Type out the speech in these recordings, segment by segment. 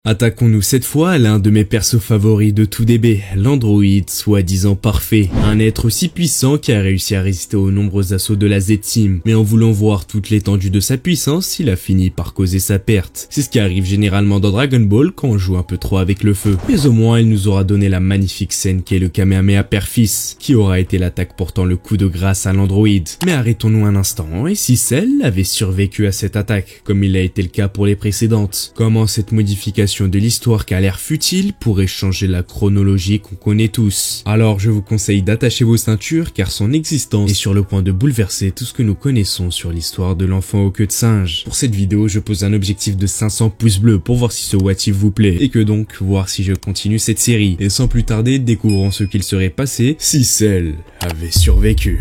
Attaquons-nous cette fois à l'un de mes persos favoris de tout DB, l'androïde soi-disant parfait. Un être aussi puissant qui a réussi à résister aux nombreux assauts de la Z-Team, mais en voulant voir toute l'étendue de sa puissance, il a fini par causer sa perte. C'est ce qui arrive généralement dans Dragon Ball quand on joue un peu trop avec le feu. Mais au moins il nous aura donné la magnifique scène qui est le Kamehameha Père-Fils, qui aura été l'attaque portant le coup de grâce à l'androïde. Mais arrêtons-nous un instant, et si Cell avait survécu à cette attaque, comme il a été le cas pour les précédentes? Comment cette modification de l'histoire qui a l'air futile pourrait changer la chronologie qu'on connaît tous? Alors je vous conseille d'attacher vos ceintures car son existence est sur le point de bouleverser tout ce que nous connaissons sur l'histoire de l'enfant aux queues de singe. Pour cette vidéo, je pose un objectif de 500 pouces bleus pour voir si ce what if vous plaît et que donc voir si je continue cette série. Et sans plus tarder, découvrons ce qu'il serait passé si Cell avait survécu.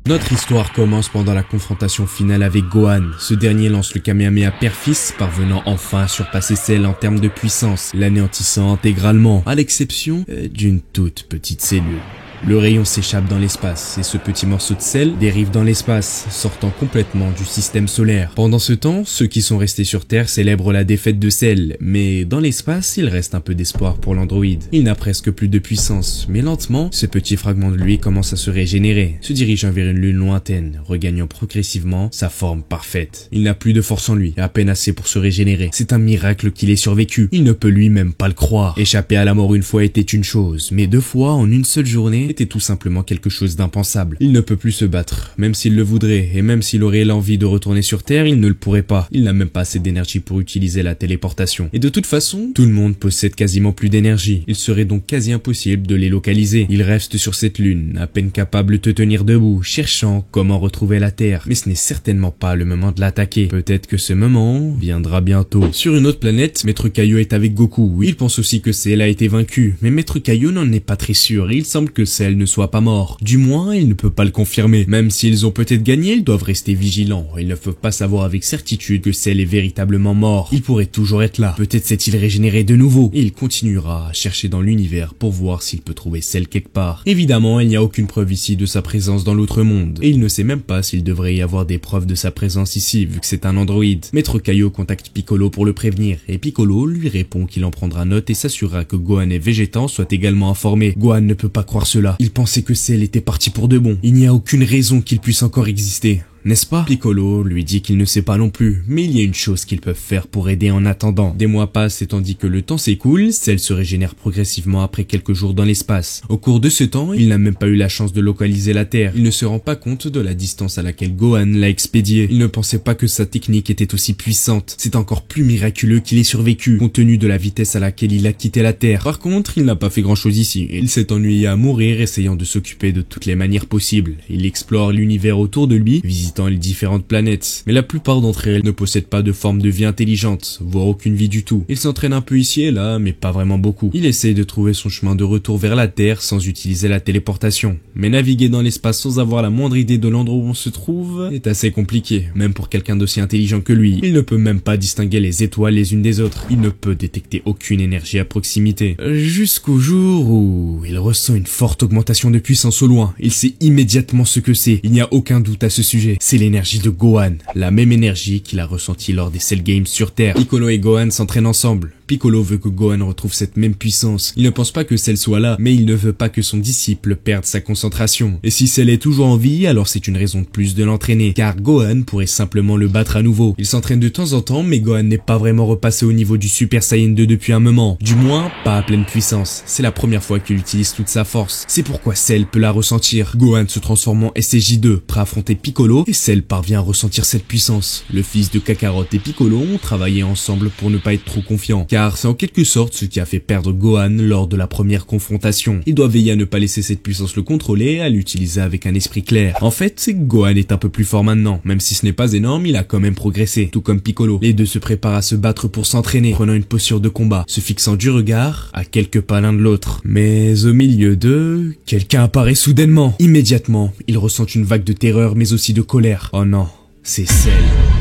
Notre histoire commence pendant la confrontation finale avec Gohan. Ce dernier lance le Kamehameha Père-Fils, parvenant enfin à surpasser Cell en termes de puissance, l'anéantissant intégralement, à l'exception d'une toute petite cellule. Le rayon s'échappe dans l'espace et ce petit morceau de sel dérive dans l'espace, sortant complètement du système solaire. Pendant ce temps, ceux qui sont restés sur Terre célèbrent la défaite de Cell, mais dans l'espace, il reste un peu d'espoir pour l'androïde. Il n'a presque plus de puissance, mais lentement, ce petit fragment de lui commence à se régénérer, se dirigeant vers une lune lointaine, regagnant progressivement sa forme parfaite. Il n'a plus de force en lui, à peine assez pour se régénérer. C'est un miracle qu'il ait survécu. Il ne peut lui-même pas le croire. Échapper à la mort une fois était une chose, mais deux fois en une seule journée était tout simplement quelque chose d'impensable. Il ne peut plus se battre, même s'il le voudrait, et même s'il aurait l'envie de retourner sur Terre, il ne le pourrait pas. Il n'a même pas assez d'énergie pour utiliser la téléportation. Et de toute façon, tout le monde possède quasiment plus d'énergie. Il serait donc quasi impossible de les localiser. Il reste sur cette lune, à peine capable de tenir debout, cherchant comment retrouver la Terre. Mais ce n'est certainement pas le moment de l'attaquer. Peut-être que ce moment viendra bientôt. Sur une autre planète, Maître Kaio est avec Goku. Il pense aussi que Cell a été vaincu, mais Maître Kaio n'en est pas très sûr. Il semble que Cell ne soit pas mort. Du moins, il ne peut pas le confirmer. Même s'ils ont peut-être gagné, ils doivent rester vigilants. Ils ne peuvent pas savoir avec certitude que Cell est véritablement mort. Il pourrait toujours être là. Peut-être s'est-il régénéré de nouveau. Et il continuera à chercher dans l'univers pour voir s'il peut trouver Cell quelque part. Évidemment, il n'y a aucune preuve ici de sa présence dans l'autre monde. Et il ne sait même pas s'il devrait y avoir des preuves de sa présence ici, vu que c'est un androïde. Maître Kaio contacte Piccolo pour le prévenir. Et Piccolo lui répond qu'il en prendra note et s'assurera que Gohan et Végétan soient également informés. Gohan ne peut pas croire cela. Il pensait que Cell était parti pour de bon. Il n'y a aucune raison qu'il puisse encore exister. N'est-ce pas? Piccolo lui dit qu'il ne sait pas non plus, mais il y a une chose qu'ils peuvent faire pour aider en attendant. Des mois passent et tandis que le temps s'écoule, Cell se régénère progressivement après quelques jours dans l'espace. Au cours de ce temps, il n'a même pas eu la chance de localiser la Terre. Il ne se rend pas compte de la distance à laquelle Gohan l'a expédié. Il ne pensait pas que sa technique était aussi puissante. C'est encore plus miraculeux qu'il ait survécu, compte tenu de la vitesse à laquelle il a quitté la Terre. Par contre, il n'a pas fait grand chose ici. Il s'est ennuyé à mourir, essayant de s'occuper de toutes les manières possibles. Il explore l'univers autour de lui, visitant les différentes planètes, mais la plupart d'entre elles ne possèdent pas de forme de vie intelligente, voire aucune vie du tout. Il s'entraîne un peu ici et là, mais pas vraiment beaucoup. Il essaye de trouver son chemin de retour vers la Terre sans utiliser la téléportation. Mais naviguer dans l'espace sans avoir la moindre idée de l'endroit où on se trouve est assez compliqué, même pour quelqu'un d'aussi intelligent que lui. Il ne peut même pas distinguer les étoiles les unes des autres. Il ne peut détecter aucune énergie à proximité. Jusqu'au jour où il ressent une forte augmentation de puissance au loin. Il sait immédiatement ce que c'est. Il n'y a aucun doute à ce sujet. C'est l'énergie de Gohan, la même énergie qu'il a ressentie lors des Cell Games sur Terre. Piccolo et Gohan s'entraînent ensemble. Piccolo veut que Gohan retrouve cette même puissance. Il ne pense pas que Cell soit là, mais il ne veut pas que son disciple perde sa concentration. Et si Cell est toujours en vie, alors c'est une raison de plus de l'entraîner, car Gohan pourrait simplement le battre à nouveau. Il s'entraîne de temps en temps, mais Gohan n'est pas vraiment repassé au niveau du Super Saiyan 2 depuis un moment. Du moins, pas à pleine puissance. C'est la première fois qu'il utilise toute sa force. C'est pourquoi Cell peut la ressentir. Gohan se transforme en SSJ2, prêt à affronter Piccolo, et Cell parvient à ressentir cette puissance. Le fils de Kakarot et Piccolo ont travaillé ensemble pour ne pas être trop confiants, car c'est en quelque sorte ce qui a fait perdre Gohan lors de la première confrontation. Il doit veiller à ne pas laisser cette puissance le contrôler et à l'utiliser avec un esprit clair. En fait, Gohan est un peu plus fort maintenant, même si ce n'est pas énorme, il a quand même progressé, tout comme Piccolo. Les deux se préparent à se battre pour s'entraîner, prenant une posture de combat, se fixant du regard à quelques pas l'un de l'autre. Mais au milieu d'eux, quelqu'un apparaît soudainement. Immédiatement, il ressent une vague de terreur mais aussi de colère. Oh non, c'est Cell.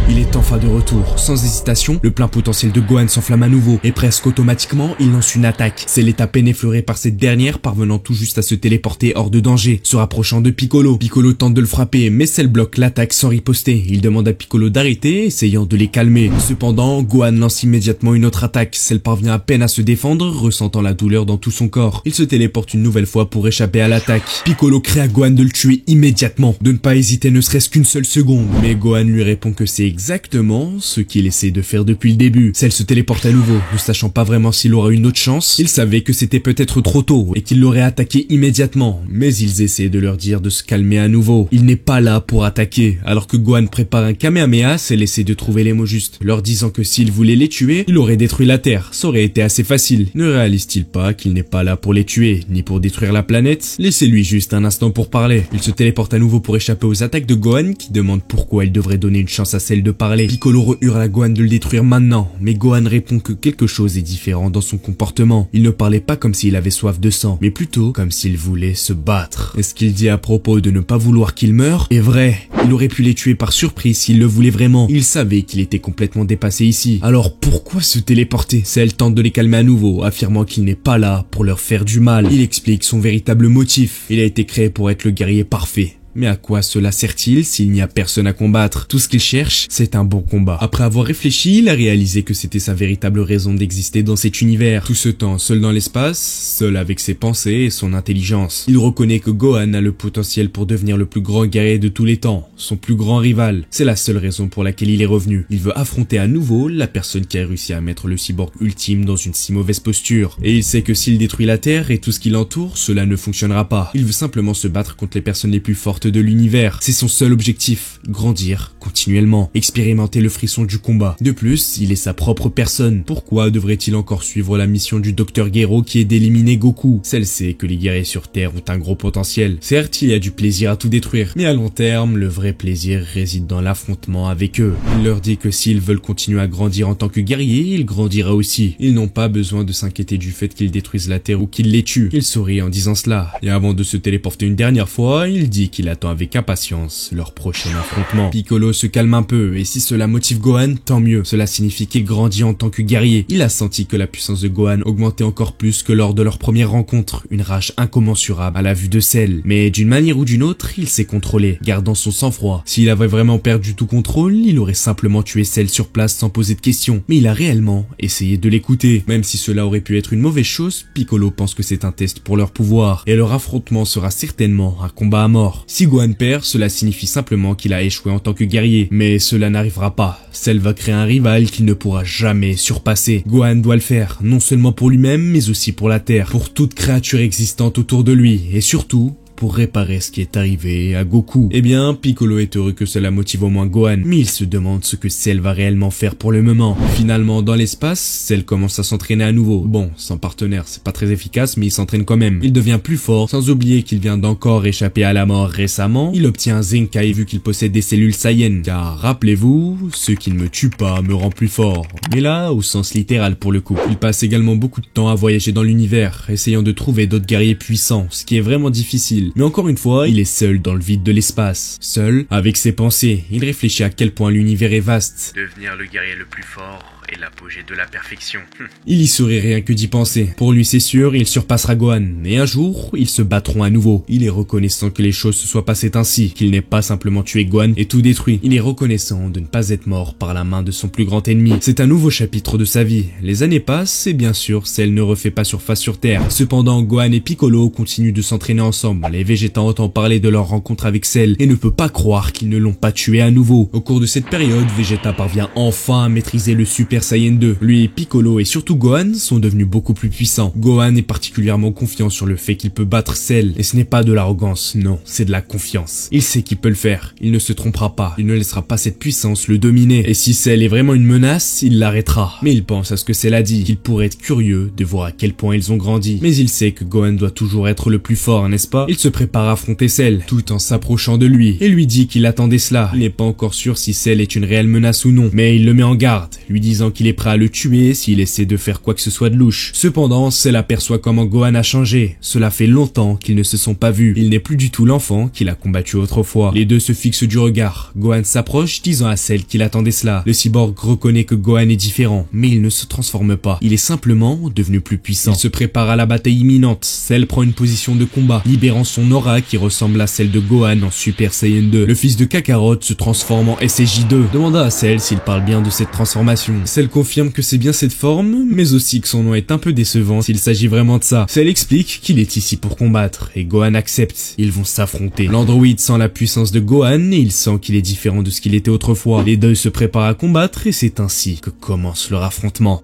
Il est enfin de retour. Sans hésitation, le plein potentiel de Gohan s'enflamme à nouveau et presque automatiquement, il lance une attaque. Cell est à peine effleurée par cette dernière, parvenant tout juste à se téléporter hors de danger, se rapprochant de Piccolo. Piccolo tente de le frapper, mais Cell bloque l'attaque sans riposter. Il demande à Piccolo d'arrêter, essayant de les calmer. Cependant, Gohan lance immédiatement une autre attaque. Cell parvient à peine à se défendre, ressentant la douleur dans tout son corps. Il se téléporte une nouvelle fois pour échapper à l'attaque. Piccolo crie à Gohan de le tuer immédiatement, de ne pas hésiter ne serait-ce qu'une seule seconde. Mais Gohan lui répond que c'est exactement ce qu'il essaie de faire depuis le début. Cell se téléporte à nouveau, ne sachant pas vraiment s'il aura une autre chance. Il savait que c'était peut-être trop tôt et qu'il l'aurait attaqué immédiatement, mais ils essaient de leur dire de se calmer à nouveau. Il n'est pas là pour attaquer. Alors que Gohan prépare un Kamehameha, Cell essaie de trouver les mots justes, leur disant que s'il voulait les tuer, il aurait détruit la Terre. Ça aurait été assez facile. Ne réalise-t-il pas qu'il n'est pas là pour les tuer, ni pour détruire la planète? Laissez-lui juste un instant pour parler. Il se téléporte à nouveau pour échapper aux attaques de Gohan, qui demande pourquoi il devrait donner une chance à Cell de parler. Piccolo hurle à Gohan de le détruire maintenant, mais Gohan répond que quelque chose est différent dans son comportement. Il ne parlait pas comme s'il avait soif de sang, mais plutôt comme s'il voulait se battre. Et ce qu'il dit à propos de ne pas vouloir qu'il meure est vrai. Il aurait pu les tuer par surprise s'il le voulait vraiment. Il savait qu'il était complètement dépassé ici. Alors pourquoi se téléporter? Cell tente de les calmer à nouveau, affirmant qu'il n'est pas là pour leur faire du mal. Il explique son véritable motif. Il a été créé pour être le guerrier parfait. Mais à quoi cela sert-il s'il n'y a personne à combattre? Tout ce qu'il cherche, c'est un bon combat. Après avoir réfléchi, il a réalisé que c'était sa véritable raison d'exister dans cet univers. Tout ce temps, seul dans l'espace, seul avec ses pensées et son intelligence. Il reconnaît que Gohan a le potentiel pour devenir le plus grand guerrier de tous les temps, son plus grand rival. C'est la seule raison pour laquelle il est revenu. Il veut affronter à nouveau la personne qui a réussi à mettre le cyborg ultime dans une si mauvaise posture. Et il sait que s'il détruit la Terre et tout ce qui l'entoure, cela ne fonctionnera pas. Il veut simplement se battre contre les personnes les plus fortes de l'univers. C'est son seul objectif, grandir continuellement, expérimenter le frisson du combat. De plus, il est sa propre personne. Pourquoi devrait-il encore suivre la mission du Dr Gero qui est d'éliminer Goku? Cell sait que les guerriers sur Terre ont un gros potentiel. Certes, il y a du plaisir à tout détruire, mais à long terme, le vrai plaisir réside dans l'affrontement avec eux. Il leur dit que s'ils veulent continuer à grandir en tant que guerriers, il grandira aussi. Ils n'ont pas besoin de s'inquiéter du fait qu'ils détruisent la Terre ou qu'ils les tuent. Il sourit en disant cela. Et avant de se téléporter une dernière fois, il dit qu'il attend avec impatience leur prochain affrontement. Piccolo se calme un peu, et si cela motive Gohan, tant mieux. Cela signifie qu'il grandit en tant que guerrier. Il a senti que la puissance de Gohan augmentait encore plus que lors de leur première rencontre, une rage incommensurable à la vue de Cell. Mais d'une manière ou d'une autre, il s'est contrôlé, gardant son sang-froid. S'il avait vraiment perdu tout contrôle, il aurait simplement tué Cell sur place sans poser de questions. Mais il a réellement essayé de l'écouter. Même si cela aurait pu être une mauvaise chose, Piccolo pense que c'est un test pour leur pouvoir, et leur affrontement sera certainement un combat à mort. Si Gohan perd, cela signifie simplement qu'il a échoué en tant que guerrier. Mais cela n'arrivera pas. Cell va créer un rival qu'il ne pourra jamais surpasser. Gohan doit le faire, non seulement pour lui-même, mais aussi pour la Terre, pour toute créature existante autour de lui, et surtout pour réparer ce qui est arrivé à Goku. Eh bien, Piccolo est heureux que cela motive au moins Gohan, mais il se demande ce que Cell va réellement faire pour le moment. Finalement, dans l'espace, Cell commence à s'entraîner à nouveau. Bon, sans partenaire, c'est pas très efficace, mais il s'entraîne quand même. Il devient plus fort, sans oublier qu'il vient d'encore échapper à la mort récemment. Il obtient un Zenkai vu qu'il possède des cellules Saiyan, car rappelez-vous, ce qui ne me tue pas me rend plus fort. Mais là, au sens littéral pour le coup. Il passe également beaucoup de temps à voyager dans l'univers, essayant de trouver d'autres guerriers puissants, ce qui est vraiment difficile. Mais encore une fois, il est seul dans le vide de l'espace. Seul, avec ses pensées, il réfléchit à quel point l'univers est vaste. Devenir le guerrier le plus fort est l'apogée de la perfection. Il y sourit rien que d'y penser. Pour lui, c'est sûr, il surpassera Gohan. Et un jour, ils se battront à nouveau. Il est reconnaissant que les choses se soient passées ainsi, qu'il n'ait pas simplement tué Gohan et tout détruit. Il est reconnaissant de ne pas être mort par la main de son plus grand ennemi. C'est un nouveau chapitre de sa vie. Les années passent et bien sûr, Cell ne refait pas surface sur Terre. Cependant, Gohan et Piccolo continuent de s'entraîner ensemble. Les Vegeta entend parler de leur rencontre avec Cell et ne peut pas croire qu'ils ne l'ont pas tué à nouveau. Au cours de cette période, Vegeta parvient enfin à maîtriser le Super Saiyan 2. Lui, Piccolo et surtout Gohan sont devenus beaucoup plus puissants. Gohan est particulièrement confiant sur le fait qu'il peut battre Cell. Et ce n'est pas de l'arrogance, non, c'est de la confiance. Il sait qu'il peut le faire. Il ne se trompera pas. Il ne laissera pas cette puissance le dominer. Et si Cell est vraiment une menace, il l'arrêtera. Mais il pense à ce que Cell a dit, qu'il pourrait être curieux de voir à quel point ils ont grandi. Mais il sait que Gohan doit toujours être le plus fort, n'est-ce pas? Il se prépare à affronter Cell, tout en s'approchant de lui, et lui dit qu'il attendait cela. Il n'est pas encore sûr si Cell est une réelle menace ou non, mais il le met en garde, lui disant disant qu'il est prêt à le tuer s'il essaie de faire quoi que ce soit de louche. Cependant, Cell aperçoit comment Gohan a changé. Cela fait longtemps qu'ils ne se sont pas vus. Il n'est plus du tout l'enfant qu'il a combattu autrefois. Les deux se fixent du regard. Gohan s'approche, disant à Cell qu'il attendait cela. Le cyborg reconnaît que Gohan est différent, mais il ne se transforme pas. Il est simplement devenu plus puissant. Il se prépare à la bataille imminente. Cell prend une position de combat, libérant son aura qui ressemble à celle de Gohan en Super Saiyan 2. Le fils de Kakarot se transforme en SSJ2, demanda à Cell s'il parle bien de cette transformation. Cell confirme que c'est bien cette forme, mais aussi que son nom est un peu décevant s'il s'agit vraiment de ça. Cell explique qu'il est ici pour combattre, et Gohan accepte. Ils vont s'affronter. L'androïde sent la puissance de Gohan, et il sent qu'il est différent de ce qu'il était autrefois. Les deux se préparent à combattre, et c'est ainsi que commence leur affrontement.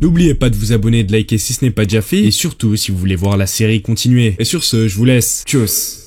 N'oubliez pas de vous abonner et de liker si ce n'est pas déjà fait, et surtout si vous voulez voir la série continuer. Et sur ce, je vous laisse. Tchuss.